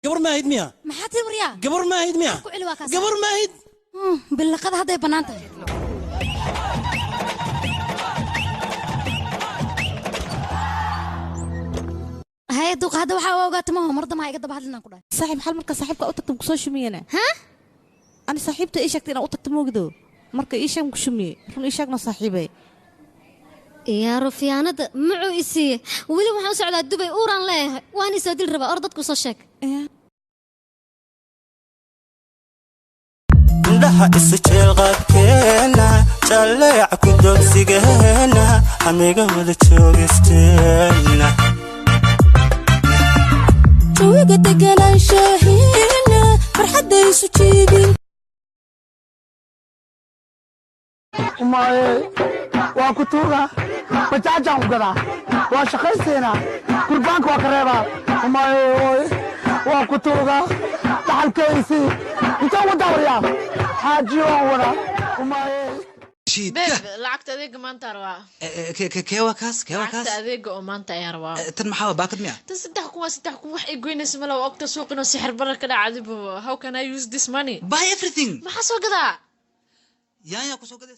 قبر ما هيد ميا ما حد وريا قبر ما هيد ميا قبر ما هيد باللقد هذا بنانته هاي دوق هذا وحا اوغات ما هو مرضى ما يقدر بهدلنا كله صاحب حال marka saaxiibka u tagto ku soo shumiyana ha ani saaxiibta ii sheegtay inaan u tagto moogdo marka ii sheeg ku shumiyay run ii sheegna saaxiibay يا رفيانة معو إسي ولي وحنا سعد دبي أوران له وأنا سادل ربا أرضك وصشك indhaha isu jeelqadkeena jaleec ku dogsigeena amiga wada joogisteena jawiga deganaanshaheena farxadda isu jiidin umaaye waa ku tuuga bajaajaan ku gadaa waa shaqaysteena kurbaanka waa ka reebaa umaaye waa ku tuuga dhaxalkaysi intaan wadaa waryaa xaajiyo waan wadaa umaaye بيب لعقت أذيك ما أنت روا كيواكاس لعقت أذيك وما أنت يا روا تن محاوى باكد ميا تصدقكم وح يقولون اسمه لو وقت سوق إنه سحر برا كده عذب how can I use this money buy everything ما حصل كذا يا كوسو كده